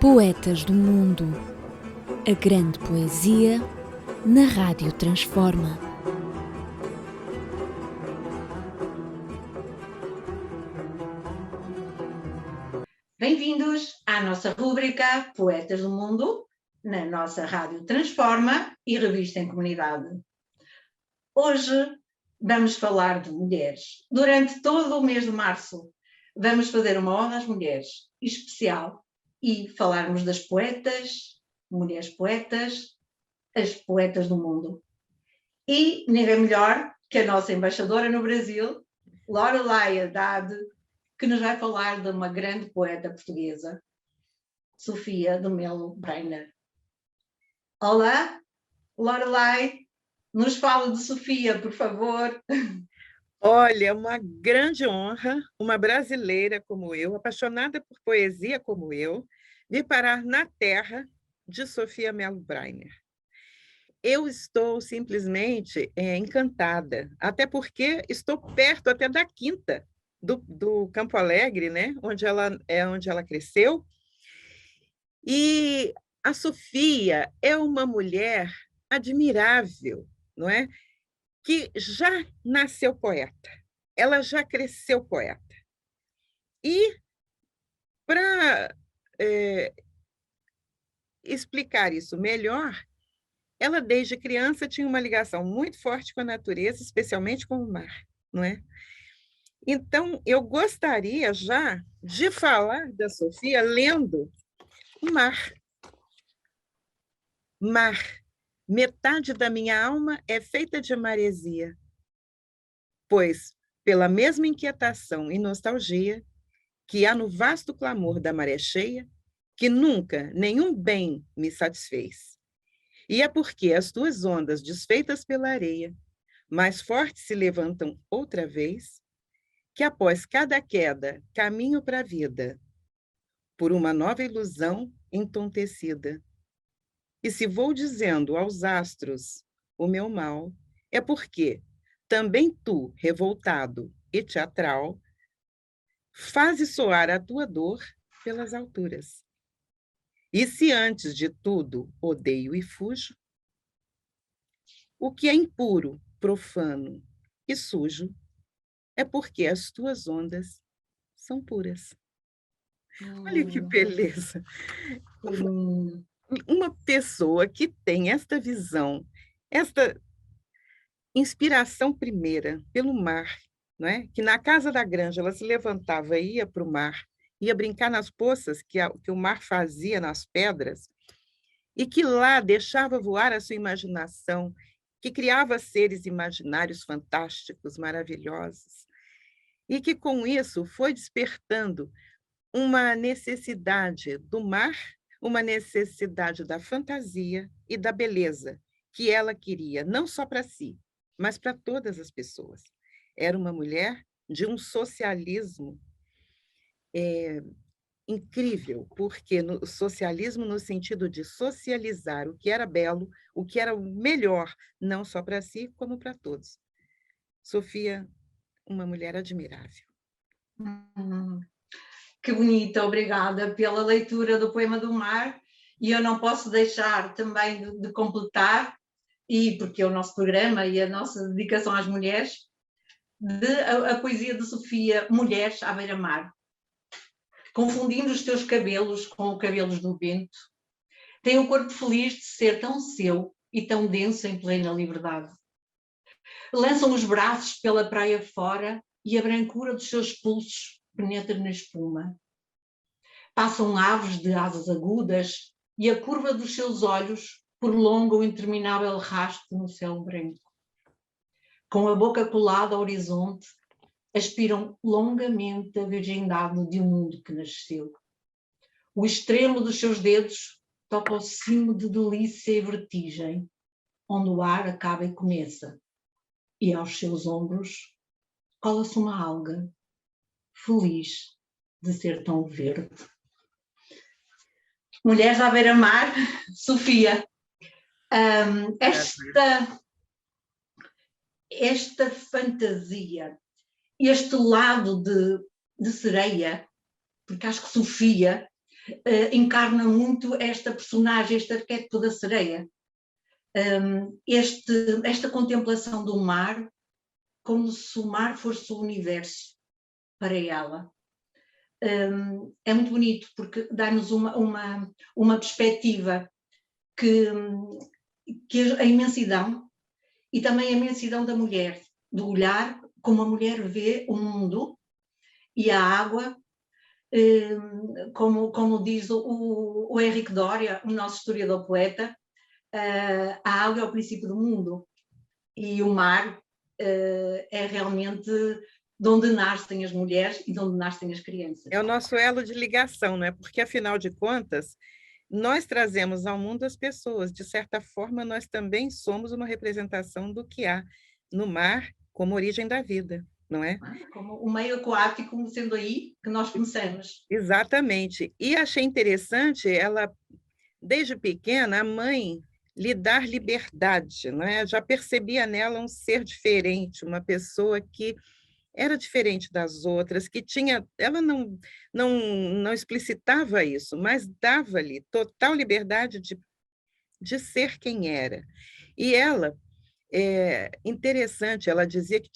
Poetas do Mundo. A grande poesia na Rádio Transforma. Bem-vindos à nossa rúbrica Poetas do Mundo, na nossa Rádio Transforma e Revista em Comunidade. Hoje vamos falar de mulheres. Durante todo o mês de março vamos fazer uma honra às mulheres especial e falarmos das poetas, mulheres poetas, as poetas do mundo. E ninguém melhor que a nossa embaixadora no Brasil, Lorelai Haddad, que nos vai falar de uma grande poeta portuguesa, Sofia de Melo Breiner. Olá, Lorelai, nos fala de Sofia, por favor. Olha, uma grande honra, uma brasileira como eu, apaixonada por poesia como eu, vir parar na terra de Sofia Melo Breiner. Eu estou simplesmente encantada, até porque estou perto até da Quinta, do Campo Alegre, né? onde ela cresceu. E a Sofia é uma mulher admirável, não é? Que já nasceu poeta, ela já cresceu poeta. E, para explicar isso melhor, ela desde criança tinha uma ligação muito forte com a natureza, especialmente com o mar, não é? Então, eu gostaria já de falar da Sofia lendo o mar. Mar, metade da minha alma é feita de maresia, pois, pela mesma inquietação e nostalgia que há no vasto clamor da maré cheia, que nunca nenhum bem me satisfez. E é porque as tuas ondas, desfeitas pela areia, mais fortes se levantam outra vez, que após cada queda caminho para a vida, por uma nova ilusão entontecida. E se vou dizendo aos astros o meu mal, é porque também tu, revoltado e teatral, fazes soar a tua dor pelas alturas. E se antes de tudo odeio e fujo, o que é impuro, profano e sujo é porque as tuas ondas são puras. Olha que beleza! Uma pessoa que tem esta visão, esta inspiração primeira pelo mar, não é? Que na casa da granja ela se levantava e ia para o mar, ia brincar nas poças que o mar fazia nas pedras, e que lá deixava voar a sua imaginação, que criava seres imaginários fantásticos, maravilhosos, e que com isso foi despertando uma necessidade do mar, uma necessidade da fantasia e da beleza, que ela queria não só para si, mas para todas as pessoas. Era uma mulher de um socialismo incrível, porque o socialismo no sentido de socializar o que era belo, o que era o melhor, não só para si, como para todos. Sofia, uma mulher admirável. Que bonita, obrigada pela leitura do Poema do Mar, e eu não posso deixar também de completar, e porque é o nosso programa e a nossa dedicação às mulheres, a poesia de Sofia, Mulheres à beira-mar. Confundindo os teus cabelos com os cabelos do vento, tem o corpo feliz de ser tão seu e tão denso em plena liberdade. Lançam os braços pela praia fora e a brancura dos seus pulsos penetra na espuma. Passam aves de asas agudas e a curva dos seus olhos prolonga o interminável rasto no céu branco. Com a boca colada ao horizonte, aspiram longamente a virgindade de um mundo que nasceu. O extremo dos seus dedos toca ao cimo de delícia e vertigem, onde o ar acaba e começa, e aos seus ombros cola-se uma alga, feliz de ser tão verde. Mulheres à beira-mar, Sofia. Esta fantasia, este lado de sereia, porque acho que Sofia encarna muito esta personagem, este arquétipo da sereia. Esta contemplação do mar, como se o mar fosse o universo para ela. É muito bonito, porque dá-nos uma perspectiva que a imensidão, e também a imensidão da mulher, do olhar, como a mulher vê o mundo e a água, como diz o Henrique Doria, o nosso historiador poeta, a água é o princípio do mundo, e o mar é realmente de onde nascem as mulheres e de onde nascem as crianças. É o nosso elo de ligação, não é? Porque, afinal de contas, nós trazemos ao mundo as pessoas. De certa forma, nós também somos uma representação do que há no mar como origem da vida, não é? Como o meio aquático, sendo aí que nós conhecemos. Exatamente. E achei interessante, ela, desde pequena, a mãe lhe dar liberdade, não é? Já percebia nela um ser diferente, uma pessoa que era diferente das outras, que tinha, ela não explicitava isso, mas dava-lhe total liberdade de ser quem era. E ela, interessante, ela dizia que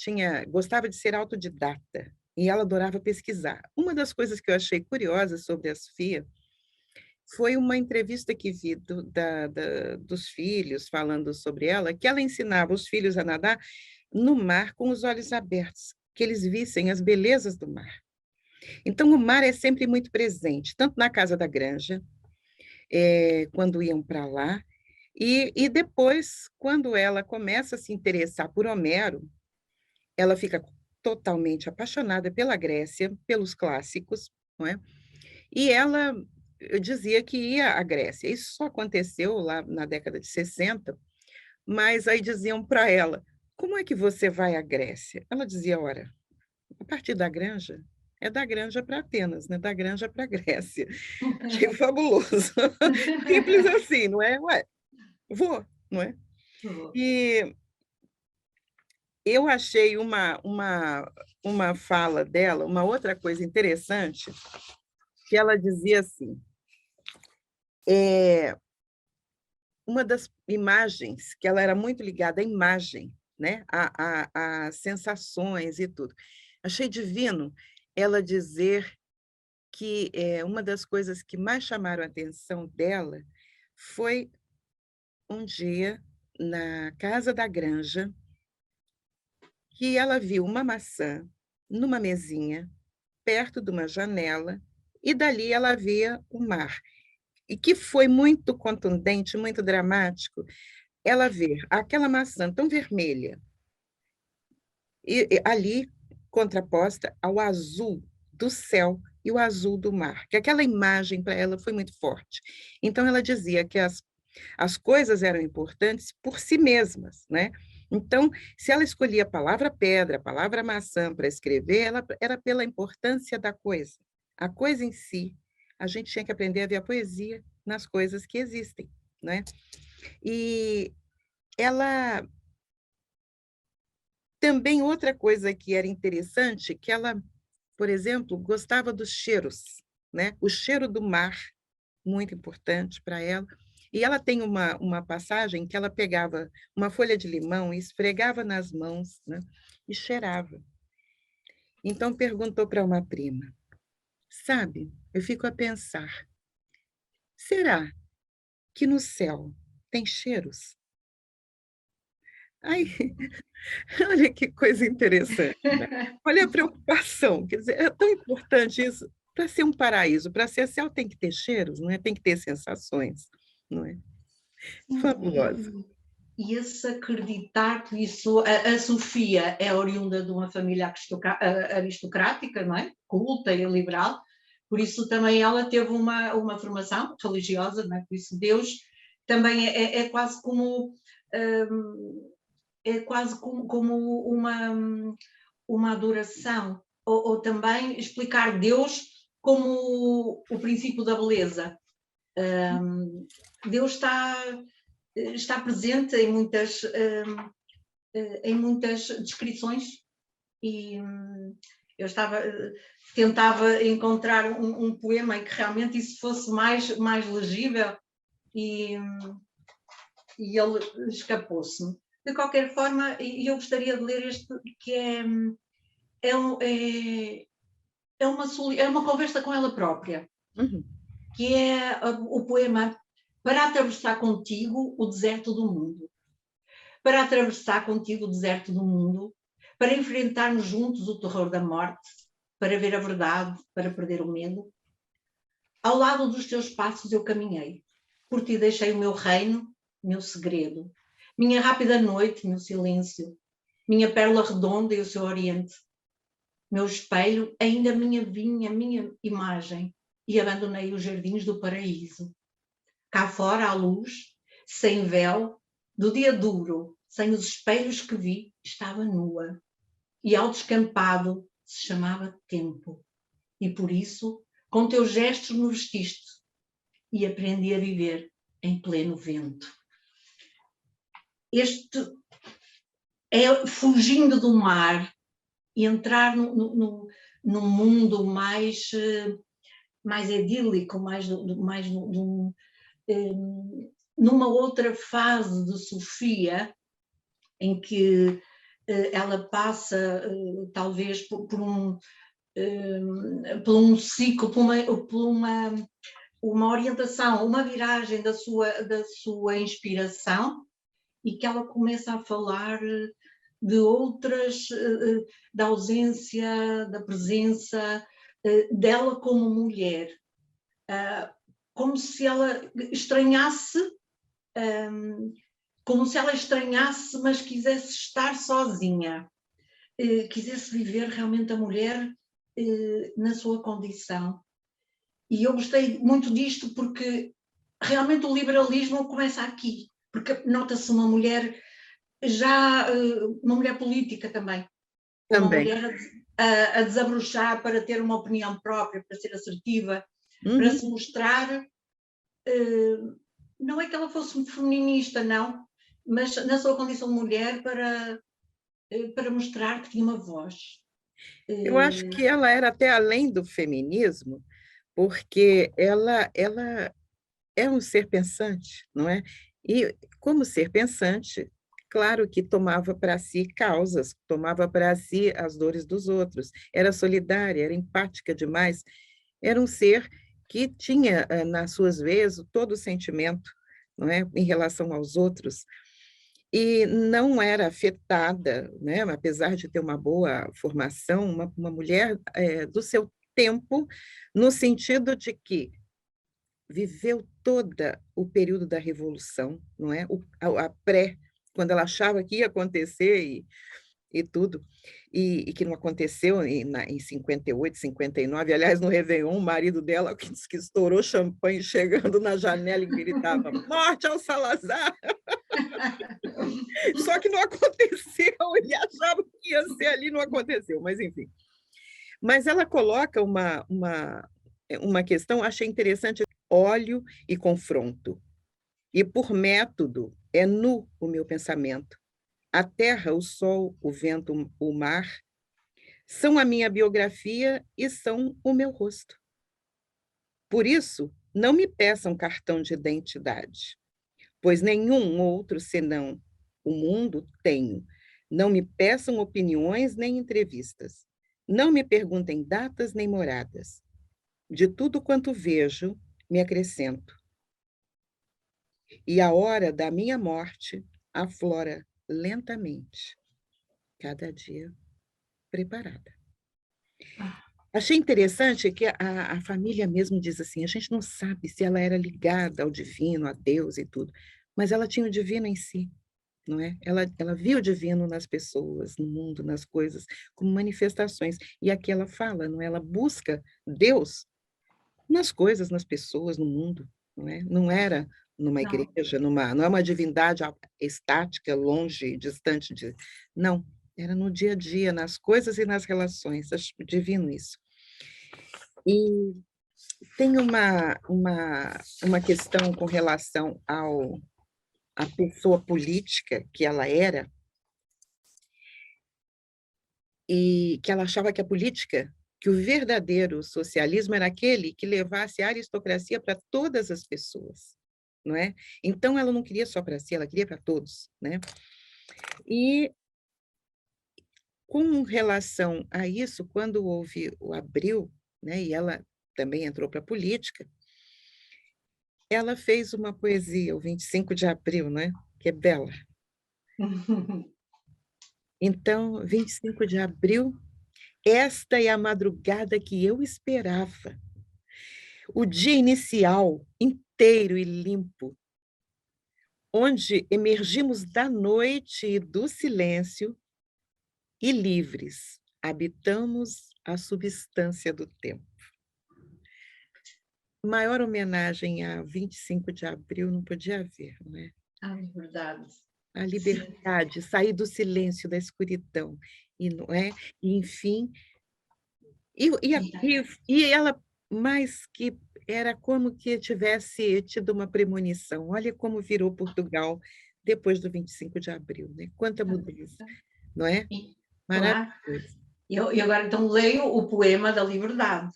gostava de ser autodidata, e ela adorava pesquisar. Uma das coisas que eu achei curiosa sobre a Sofia foi uma entrevista que vi dos filhos falando sobre ela, que ela ensinava os filhos a nadar no mar com os olhos abertos, que eles vissem as belezas do mar. Então, o mar é sempre muito presente, tanto na casa da granja, quando iam para lá, e depois, quando ela começa a se interessar por Homero, ela fica totalmente apaixonada pela Grécia, pelos clássicos, não é? E ela dizia que ia à Grécia. Isso só aconteceu lá na década de 60, mas aí diziam para ela, como é que você vai à Grécia? Ela dizia, ora, a partir da granja, é da granja para Atenas, né? Da granja para a Grécia. Achei fabuloso. Simples assim, não é? Ué, vou, não é? E eu achei uma fala dela, uma outra coisa interessante, que ela dizia assim, uma das imagens, que ela era muito ligada à imagem, né? a sensações e tudo. Achei divino ela dizer que uma das coisas que mais chamaram a atenção dela foi um dia, na casa da granja, que ela viu uma maçã numa mesinha, perto de uma janela, e dali ela via o mar. E que foi muito contundente, muito dramático, ela ver aquela maçã tão vermelha, e ali contraposta ao azul do céu e o azul do mar, que aquela imagem para ela foi muito forte. Então, ela dizia que as coisas eram importantes por si mesmas, né? Então, se ela escolhia a palavra pedra, a palavra maçã para escrever, ela era pela importância da coisa. A coisa em si, a gente tinha que aprender a ver a poesia nas coisas que existem, né? E ela também, outra coisa que era interessante, que ela, por exemplo, gostava dos cheiros, né? O cheiro do mar, muito importante para ela. E ela tem uma passagem que ela pegava uma folha de limão e esfregava nas mãos, né? E cheirava. Então perguntou para uma prima, sabe, eu fico a pensar, será que no céu tem cheiros? Ai, olha que coisa interessante, né? Olha a preocupação, quer dizer, é tão importante isso. Para ser um paraíso, para ser céu, tem que ter cheiros, não é? Tem que ter sensações, não é? Fabulosa. E esse acreditar que isso... A Sofia é oriunda de uma família aristocrática, não é? Culta e liberal, por isso também ela teve uma formação religiosa, não é? Por isso Deus também é quase como... é quase como uma adoração, ou também explicar Deus como o princípio da beleza. Deus está presente em muitas descrições, e eu tentava encontrar um poema em que realmente isso fosse mais legível e ele escapou-se-me. De qualquer forma, eu gostaria de ler este, que é uma conversa com ela própria, que é o poema Para atravessar contigo o deserto do mundo. Para atravessar contigo o deserto do mundo, para enfrentarmos juntos o terror da morte, para ver a verdade, para perder o medo. Ao lado dos teus passos eu caminhei, por ti deixei o meu reino, meu segredo, minha rápida noite, meu silêncio, minha pérola redonda e o seu oriente, meu espelho, ainda minha vinha, minha imagem, e abandonei os jardins do paraíso. Cá fora, à luz, sem véu, do dia duro, sem os espelhos que vi, estava nua. E ao descampado se chamava tempo. E por isso, com teus gestos me vestiste e aprendi a viver em pleno vento. Este é fugindo do mar e entrar num mundo mais idílico, numa outra fase de Sofia, em que ela passa talvez por um ciclo, por uma orientação, uma viragem da sua inspiração, e que ela começa a falar de outras, da ausência, da presença dela como mulher, como se ela estranhasse, mas quisesse estar sozinha, quisesse viver realmente a mulher na sua condição. E eu gostei muito disto porque realmente o liberalismo começa aqui, porque nota-se uma mulher uma mulher política também. Uma mulher a desabrochar para ter uma opinião própria, para ser assertiva, para se mostrar, não é que ela fosse feminista, não, mas na sua condição de mulher para mostrar que tinha uma voz. Eu acho que ela era até além do feminismo, porque ela é um ser pensante, não é? E como ser pensante, claro que tomava para si causas, tomava para si as dores dos outros, era solidária, era empática demais, era um ser que tinha nas suas veias todo o sentimento, não é, em relação aos outros, e não era afetada, né, apesar de ter uma boa formação, uma mulher do seu tempo, no sentido de que viveu todo o período da Revolução, não é? A pré, quando ela achava que ia acontecer e tudo, e que não aconteceu em 58, 59. Aliás, no Réveillon, o marido dela que estourou champanhe chegando na janela e gritava: morte ao Salazar! Só que não aconteceu, ele achava que ia ser ali, não aconteceu, mas enfim. Mas ela coloca uma questão, achei interessante: olho e confronto. E por método, é nu o meu pensamento. A terra, o sol, o vento, o mar, são a minha biografia e são o meu rosto. Por isso, não me peçam cartão de identidade, pois nenhum outro senão o mundo tenho. Não me peçam opiniões nem entrevistas. Não me perguntem datas nem moradas. De tudo quanto vejo, me acrescento. E a hora da minha morte aflora lentamente, cada dia preparada. Achei interessante que a família mesmo diz assim, a gente não sabe se ela era ligada ao divino, a Deus e tudo, mas ela tinha o divino em si, não é? Ela via o divino nas pessoas, no mundo, nas coisas, como manifestações. E aqui ela fala, não é? Ela busca Deus nas coisas, nas pessoas, no mundo, não é? Não era numa igreja, não é uma divindade estática, longe, distante de... Não, era no dia a dia, nas coisas e nas relações. Acho divino isso. E tem uma questão com relação à pessoa política que ela era, e que ela achava que a política que o verdadeiro socialismo era aquele que levasse a aristocracia para todas as pessoas, não é? Então, ela não queria só para si, ela queria para todos, né? E, com relação a isso, quando houve o Abril, né, e ela também entrou para a política, ela fez uma poesia, o 25 de abril, né, que é bela. Então, 25 de abril, esta é a madrugada que eu esperava. O dia inicial, inteiro e limpo, onde emergimos da noite e do silêncio e livres, habitamos a substância do tempo. Maior homenagem a 25 de abril não podia haver, não é? A liberdade. A liberdade, sair do silêncio, da escuridão, e não é? E, enfim, e ela mais que era como que tivesse tido uma premonição. Olha como virou Portugal depois do 25 de abril, né? Quanta mudança, não é? Claro. Maravilhoso. E agora então leio o poema da liberdade.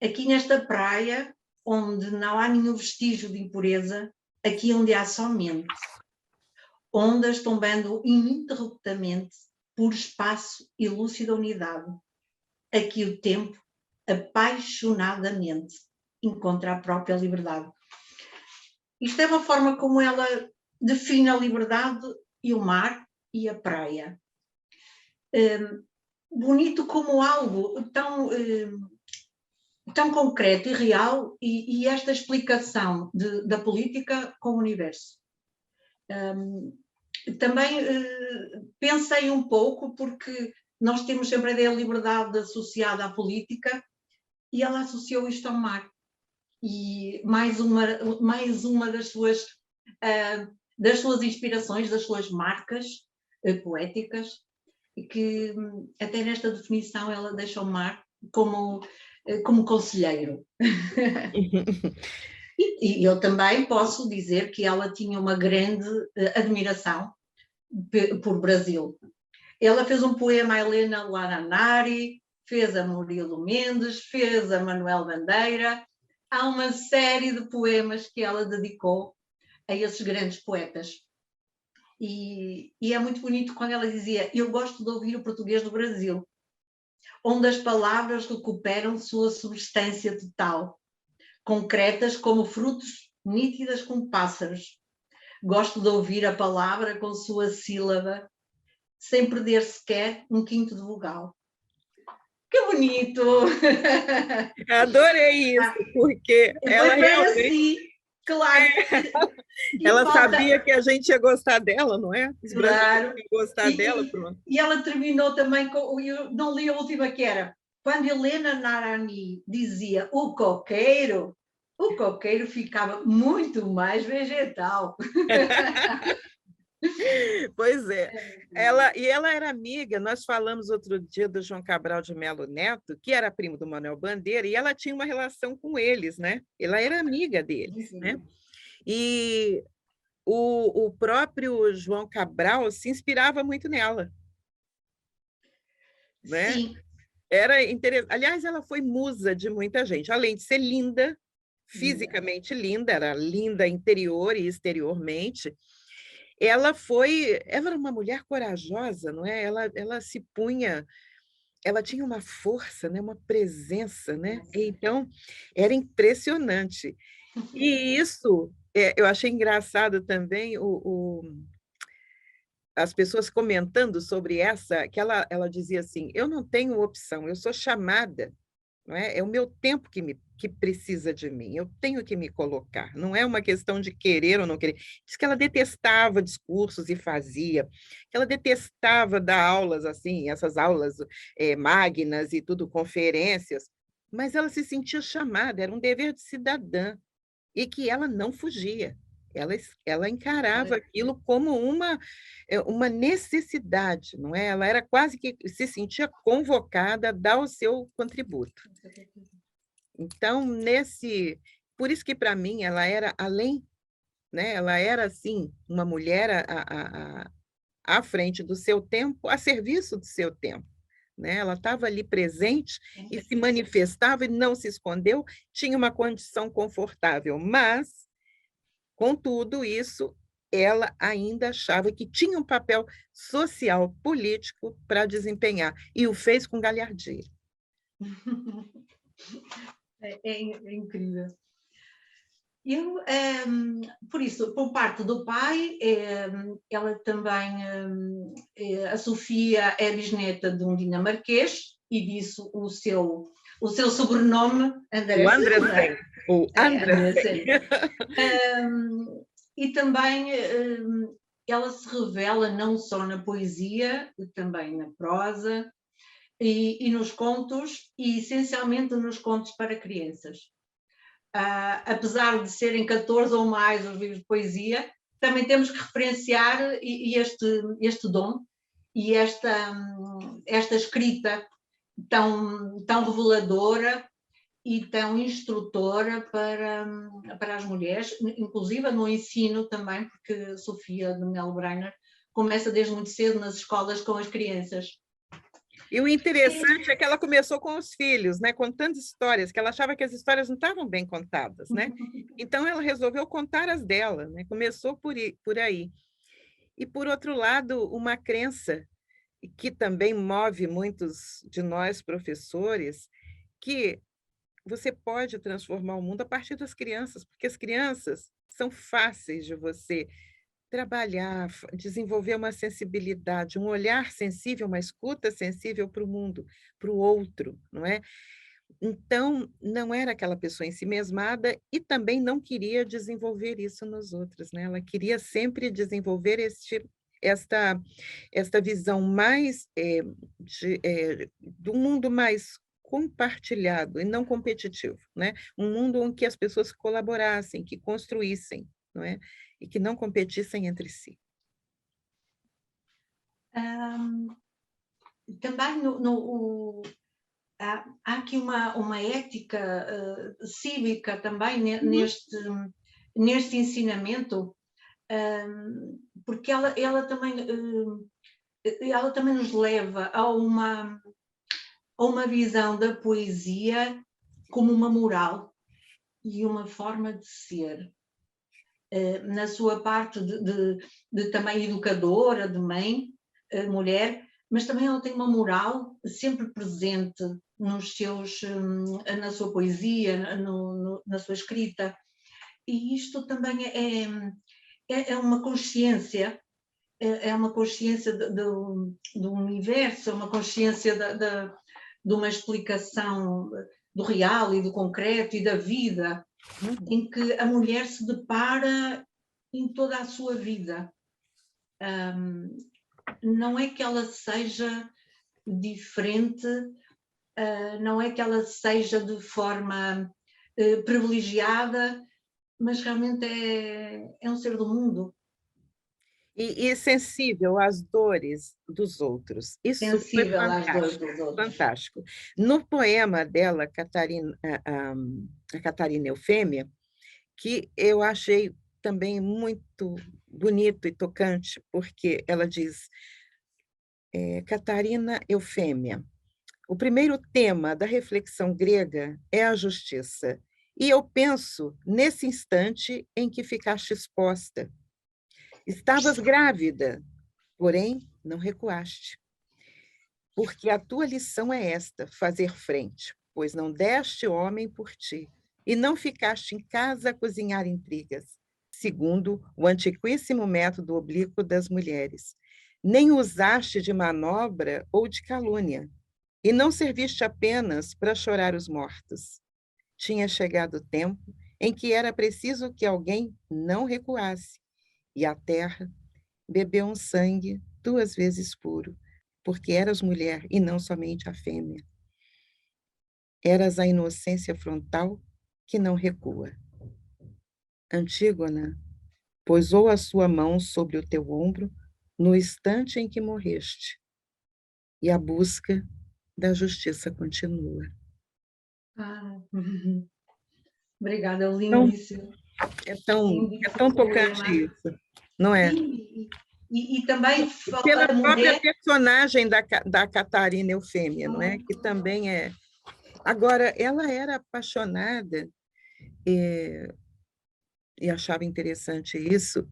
Aqui nesta praia, onde não há nenhum vestígio de impureza, aqui onde há somente ondas tombando ininterruptamente por espaço e lúcida unidade. Aqui o tempo, apaixonadamente, encontra a própria liberdade. Isto é uma forma como ela define a liberdade e o mar e a praia. Bonito como algo tão concreto e real, e esta explicação da política com o universo. Também pensei um pouco, porque nós temos sempre a ideia de liberdade associada à política, e ela associou isto ao mar. E mais uma das suas inspirações, das suas marcas poéticas, que até nesta definição ela deixa o mar como conselheiro. E eu também posso dizer que ela tinha uma grande admiração por Brasil. Ela fez um poema a Helena Laranari, fez a Murilo Mendes, fez a Manuel Bandeira. Há uma série de poemas que ela dedicou a esses grandes poetas. E é muito bonito quando ela dizia: eu gosto de ouvir o português do Brasil, onde as palavras recuperam sua substância total, concretas como frutos, nítidas como pássaros. Gosto de ouvir a palavra com sua sílaba, sem perder sequer um quinto de vogal. Que bonito! Adorei isso, porque ela realmente... Assim, claro. Ela sabia que a gente ia gostar dela, não é? Os claro. brasileiros iam gostar dela, pronto. E ela terminou também com... Eu não li a última, que era: quando Helena Narani dizia o coqueiro ficava muito mais vegetal. Pois é. Ela era amiga, nós falamos outro dia do João Cabral de Melo Neto, que era primo do Manuel Bandeira, e ela tinha uma relação com eles, né? Ela era amiga deles, né? E o próprio João Cabral se inspirava muito nela. Né? Sim. Era interessante. Aliás, ela foi musa de muita gente, além de ser linda, fisicamente linda, era linda interior e exteriormente. Ela era uma mulher corajosa, não é? Ela se punha, ela tinha uma força, né? Uma presença, né? Então, era impressionante. E isso, eu achei engraçado também as pessoas comentando sobre que ela dizia assim: eu não tenho opção, eu sou chamada, não é? É o meu tempo que precisa de mim, eu tenho que me colocar, não é uma questão de querer ou não querer. Diz que ela detestava discursos e fazia, que ela detestava dar aulas assim, essas aulas magnas e tudo, conferências, mas ela se sentia chamada, era um dever de cidadã, e que ela não fugia. Ela encarava aquilo como uma necessidade, não é? Ela era quase que se sentia convocada a dar o seu contributo. Então, por isso que, para mim, ela era além, né? Ela era, assim, uma mulher à frente do seu tempo, a serviço do seu tempo, né? Ela estava ali presente e se manifestava e não se escondeu, tinha uma condição confortável, mas, com tudo isso, ela ainda achava que tinha um papel social, político para desempenhar, e o fez com galhardia. É incrível. Eu, por isso, por parte do pai, ela também, a Sofia é bisneta de um dinamarquês e disso o seu sobrenome, O André André, o André. E também ela se revela não só na poesia, também na prosa e nos contos, e essencialmente nos contos para crianças. Apesar de serem 14 ou mais os livros de poesia, também temos que referenciar este dom e esta escrita tão reveladora e tão instrutora para as mulheres, inclusive no ensino também, porque Sofia de Melbrenner começa desde muito cedo nas escolas com as crianças. E o interessante é que ela começou com os filhos, né, contando histórias, que ela achava que as histórias não estavam bem contadas, né? Então ela resolveu contar as dela, né? Começou por aí. E por outro lado, uma crença que também move muitos de nós professores, que você pode transformar o mundo a partir das crianças, porque as crianças são fáceis de você trabalhar, desenvolver uma sensibilidade, um olhar sensível, uma escuta sensível para o mundo, para o outro, não é? Então, não era aquela pessoa ensimesmada e também não queria desenvolver isso nos outros, né? Ela queria sempre desenvolver esta visão mais do mundo mais compartilhado e não competitivo, né? Um mundo em que as pessoas colaborassem, que construíssem, não é? E que não competissem entre si. Também há aqui uma ética cívica também neste ensinamento, porque ela também nos leva a uma visão da poesia como uma moral e uma forma de ser. Na sua parte de também educadora, de mãe, mulher, mas também ela tem uma moral sempre presente na sua poesia, na sua escrita. E isto também é uma consciência, é uma consciência do universo, é uma consciência de uma explicação do real e do concreto e da vida, em que a mulher se depara em toda a sua vida. Não é que ela seja diferente, não é que ela seja de forma privilegiada, mas realmente é um ser do mundo. E sensível às dores dos outros. Isso Sensível foi às dores dos outros. fantástico. No poema dela, a Catarina Eufêmia, que eu achei também muito bonito e tocante, porque ela diz, Catarina Eufêmia, o primeiro tema da reflexão grega é a justiça, e eu penso nesse instante em que ficaste exposta. Estavas grávida, porém não recuaste. Porque a tua lição é esta, fazer frente, pois não deste homem por ti, e não ficaste em casa a cozinhar intrigas, segundo o antiquíssimo método oblíquo das mulheres. Nem usaste de manobra ou de calúnia, e não serviste apenas para chorar os mortos. Tinha chegado o tempo em que era preciso que alguém não recuasse, e a terra bebeu um sangue 2 vezes puro, porque eras mulher e não somente a fêmea. Eras a inocência frontal que não recua. Antígona pousou a sua mão sobre o teu ombro no instante em que morreste, e a busca da justiça continua. Obrigada, é lindíssimo. É tão tocante isso, não é? Sim, E também Pela a própria mulher... personagem da Catarina Eufêmia, não é? Que também é... Agora, ela era apaixonada, e achava interessante isso,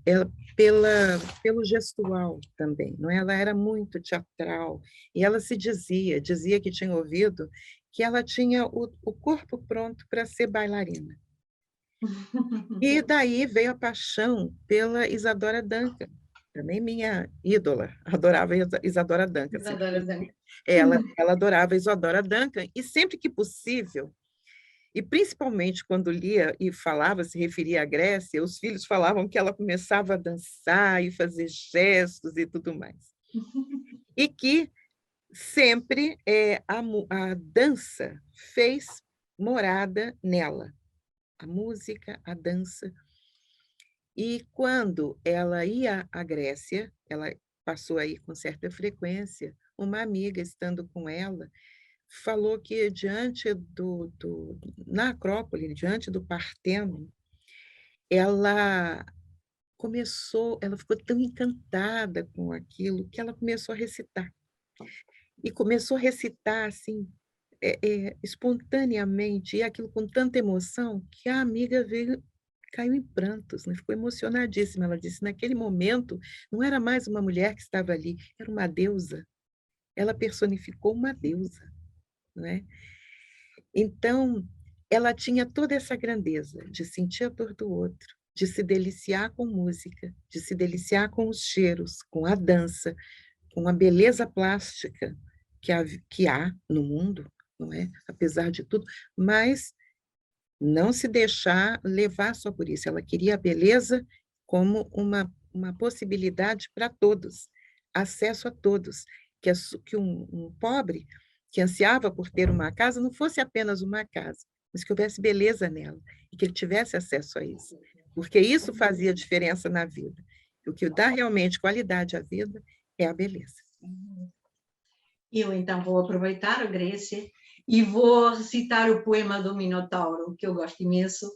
pelo gestual também, não é? Ela era muito teatral, e ela dizia que tinha ouvido que ela tinha o corpo pronto para ser bailarina. E daí veio a paixão pela Isadora Duncan, também minha ídola, adorava Isadora Duncan. Ela adorava Isadora Duncan, e sempre que possível, e principalmente quando lia e falava, se referia à Grécia, os filhos falavam que ela começava a dançar e fazer gestos e tudo mais. E que sempre a dança fez morada nela, a música, a dança. E quando ela ia à Grécia, ela passou aí com certa frequência, uma amiga, estando com ela, falou que na Acrópole, diante do Parteno, ela ficou tão encantada com aquilo que ela começou a recitar. E começou a recitar assim, espontaneamente, e aquilo com tanta emoção, que a amiga caiu em prantos, né? Ficou emocionadíssima. Ela disse, naquele momento, não era mais uma mulher que estava ali, era uma deusa. Ela personificou uma deusa, né? Então, ela tinha toda essa grandeza de sentir a dor do outro, de se deliciar com música, de se deliciar com os cheiros, com a dança, com a beleza plástica que há no mundo, não é? Apesar de tudo, mas não se deixar levar só por isso. Ela queria a beleza como uma possibilidade para todos, acesso a todos, que um pobre que ansiava por ter uma casa não fosse apenas uma casa, mas que houvesse beleza nela e que ele tivesse acesso a isso, porque isso fazia diferença na vida. O que dá realmente qualidade à vida é a beleza. Eu então vou aproveitar a Grécia e vou recitar o poema do Minotauro, que eu gosto imenso,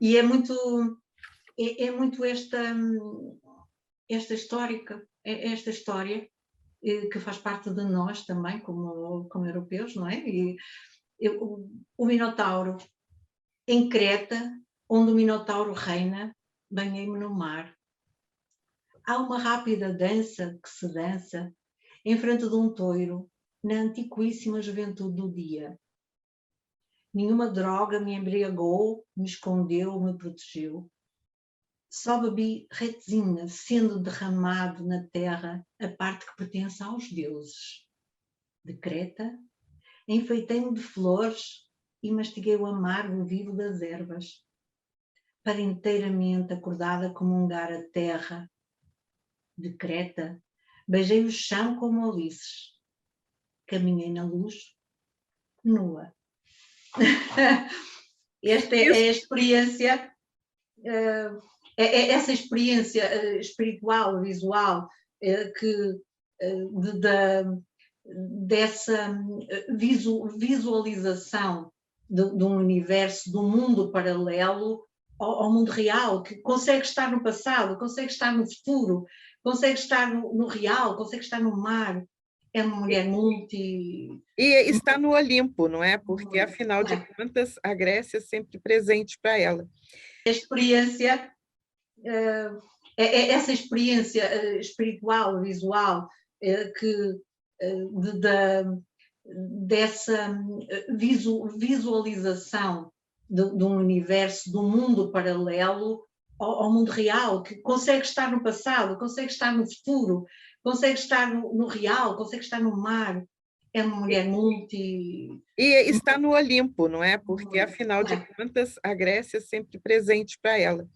e é muito esta história que faz parte de nós também, como europeus, não é? O Minotauro, em Creta, onde o Minotauro reina, banhei-me no mar. Há uma rápida dança que se dança em frente de um toiro, na antiquíssima juventude do dia. Nenhuma droga me embriagou, me escondeu, me protegeu. Só bebi retzina, sendo derramado na terra a parte que pertence aos deuses. De Creta, enfeitei-me de flores e mastiguei o amargo vivo das ervas, para inteiramente acordada comungar a terra. De Creta, beijei o chão como Ulisses. Caminhei na luz, nua. Esta é a experiência, essa experiência espiritual, visual, dessa visualização de um universo, de um mundo paralelo ao mundo real, que consegue estar no passado, consegue estar no futuro, consegue estar no real, consegue estar no mar. É uma mulher multi... E está no Olimpo, não é? Porque, afinal de contas, a Grécia é sempre presente para ela. A experiência, essa experiência espiritual, visual, dessa visualização de um universo, de um mundo paralelo ao mundo real, que consegue estar no passado, consegue estar no futuro, consegue estar no real, consegue estar no mar. É uma mulher multi... E está no Olimpo, não é? Porque, afinal de contas, a Grécia é sempre presente para ela.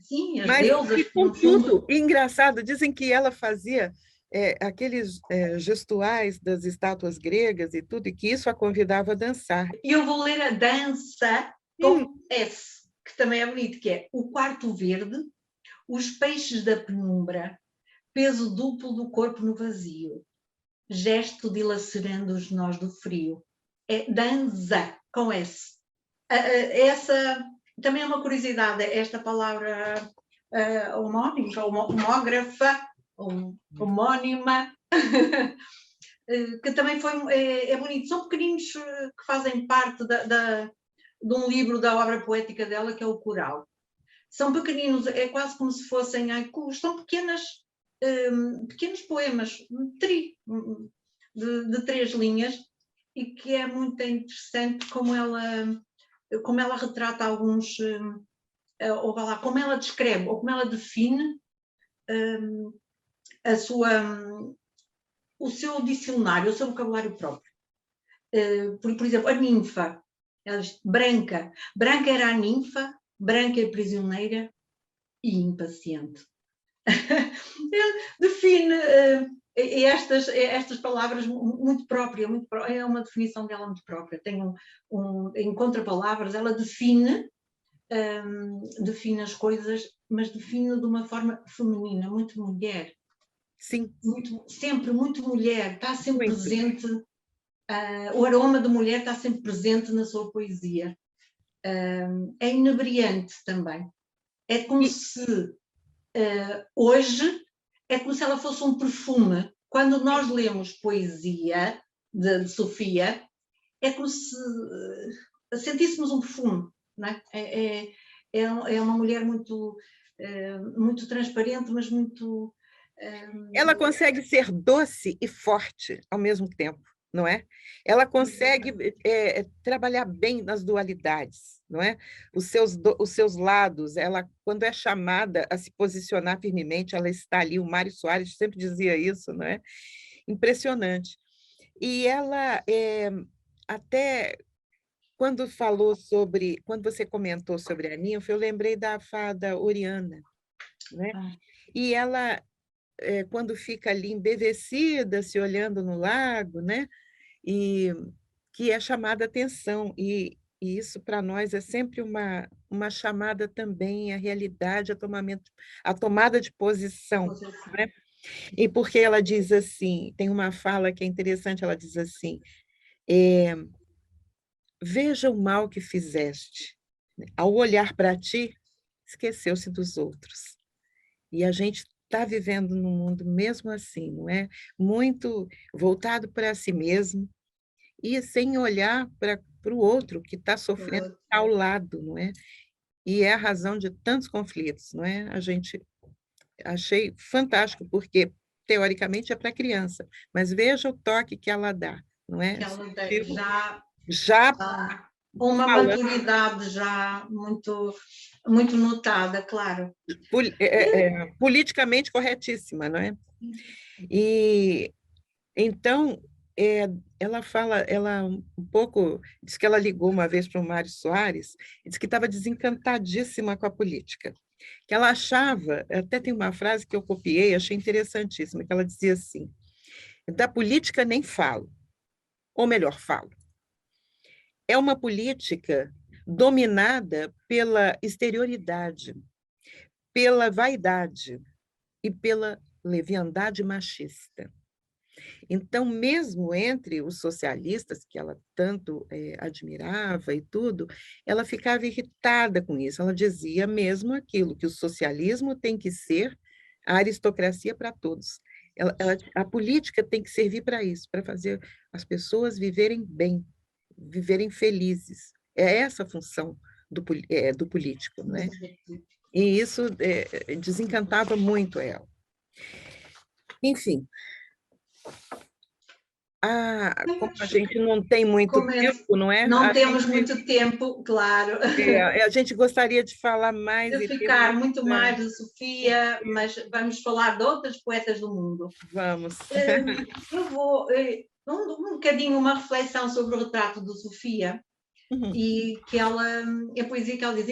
Sim, as deusas... E, contudo, engraçado, dizem que ela fazia aqueles gestuais das estátuas gregas e tudo, e que isso a convidava a dançar. E eu vou ler a dança com S, que também é bonito, que é o quarto verde, os peixes da penumbra, peso duplo do corpo no vazio, gesto dilacerando os nós do frio. É dança com S. Essa também é uma curiosidade, esta palavra homónima, homógrafa, homónima, que também é bonito. São pequeninos que fazem parte de um livro da obra poética dela, que é o Coral. São pequeninos, é quase como se fossem haikus, são pequenos poemas, de 3 linhas, e que é muito interessante como ela retrata alguns, ou vá lá, como ela descreve, ou como ela define o seu dicionário, o seu vocabulário próprio. Por exemplo, a ninfa, ela diz branca. Branca era a ninfa, branca e prisioneira e impaciente. Define estas palavras muito própria, é uma definição dela muito própria. Tem em contrapalavras, ela define as coisas, mas define de uma forma feminina, muito mulher. Sim. Sempre muito mulher, está sempre presente. O aroma de mulher está sempre presente na sua poesia. É inebriante também. É como se hoje é como se ela fosse um perfume. Quando nós lemos poesia de Sofia, é como se sentíssemos um perfume, não é? É uma mulher muito transparente, mas muito... Ela consegue ser doce e forte ao mesmo tempo, não é? Ela consegue trabalhar bem nas dualidades, não é? Os seus lados, ela, quando é chamada a se posicionar firmemente, ela está ali. O Mário Soares sempre dizia isso, não é? Impressionante. E ela, até quando você comentou sobre a ninfa, eu lembrei da fada Oriana, né? E ela, quando fica ali embevecida, se olhando no lago, né? E que é chamada a atenção, e isso para nós é sempre uma chamada também à realidade, a tomada de posição, né? E porque ela diz assim, tem uma fala que é interessante, ela diz assim, veja o mal que fizeste, ao olhar para ti, esqueceu-se dos outros. E a gente está vivendo num mundo mesmo assim, não é? Muito voltado para si mesmo, e sem olhar para o outro que está sofrendo ao lado, não é? E é a razão de tantos conflitos, não é? Achei fantástico, porque teoricamente é para criança, mas veja o toque que ela dá, não é? Que ela já uma maturidade já muito notada, claro. Politicamente corretíssima, não é? E então ela um pouco, diz que ela ligou uma vez para o Mário Soares e disse que estava desencantadíssima com a política, que ela achava, até tem uma frase que eu copiei, achei interessantíssima, que ela dizia assim, da política nem falo, ou melhor, falo. É uma política dominada pela exterioridade, pela vaidade e pela leviandade machista. Então, mesmo entre os socialistas, que ela tanto admirava e tudo, ela ficava irritada com isso. Ela dizia mesmo aquilo, que o socialismo tem que ser a aristocracia para todos. A política tem que servir para isso, para fazer as pessoas viverem bem, viverem felizes. É essa a função do político, não é? E isso desencantava muito ela. Enfim, como a gente não tem muito tempo, não é? Não temos muito tempo, claro. A gente gostaria de falar mais. De ficar muito mais de Sofia, mas vamos falar de outras poetas do mundo. Vamos. Eu vou um bocadinho uma reflexão sobre o retrato de Sofia, e que a poesia que ela diz,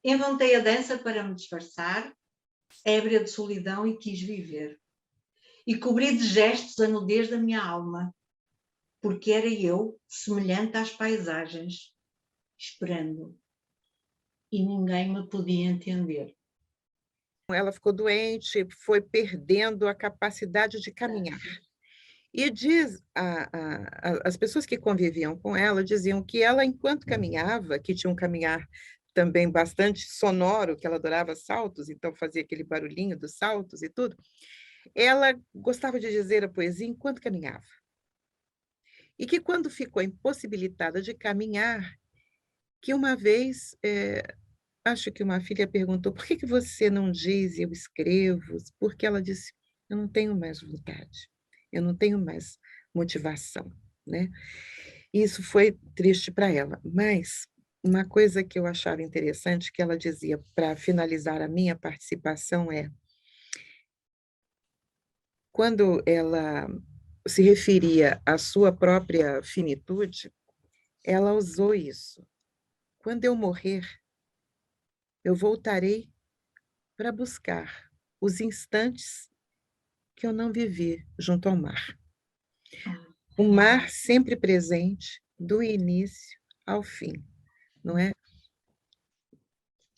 inventei a dança para me disfarçar, ébria de solidão, e quis viver. E cobri de gestos a nudez da minha alma, porque era eu semelhante às paisagens, esperando, e ninguém me podia entender. Ela ficou doente, foi perdendo a capacidade de caminhar. E as pessoas que conviviam com ela diziam que ela, enquanto caminhava, que tinha um caminhar também bastante sonoro, que ela adorava saltos, então fazia aquele barulhinho dos saltos e tudo. Ela gostava de dizer a poesia enquanto caminhava. E que quando ficou impossibilitada de caminhar, que uma vez, acho que uma filha perguntou: "Por que que você não diz eu escrevo?" Porque ela disse: "Eu não tenho mais vontade, eu não tenho mais motivação", né. E isso foi triste para ela, mas uma coisa que eu achava interessante que ela dizia para finalizar a minha participação quando ela se referia à sua própria finitude, ela usou isso: "Quando eu morrer, eu voltarei para buscar os instantes que eu não vivi junto ao mar. O mar sempre presente, do início ao fim", não é?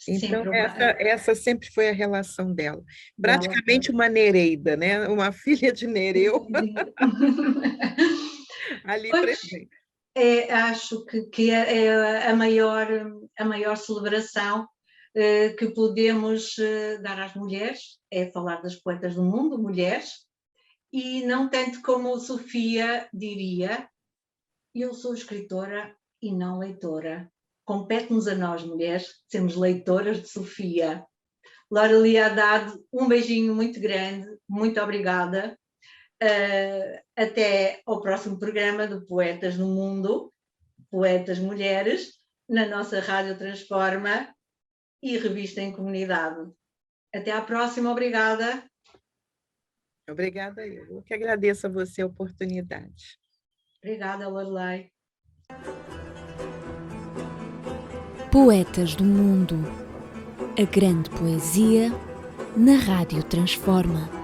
Então Sempre essa sempre foi a relação dela. dela. Praticamente uma Nereida, né, uma filha de Nereu ali Pois, presente. acho que é a maior celebração que podemos dar às mulheres, é falar das poetas do mundo, mulheres, e não tanto como Sofia diria, eu sou escritora e não leitora. Compete-nos a nós, mulheres, sermos leitoras de Sofia. Lorelie Haddad, um beijinho muito grande, muito obrigada. Até ao próximo programa do Poetas no Mundo, Poetas Mulheres, na nossa Rádio Transforma e Revista em Comunidade. Até à próxima, obrigada. Obrigada eu que agradeço a você a oportunidade. Obrigada, Lorelei. Poetas do Mundo. A grande poesia na Rádio Transforma.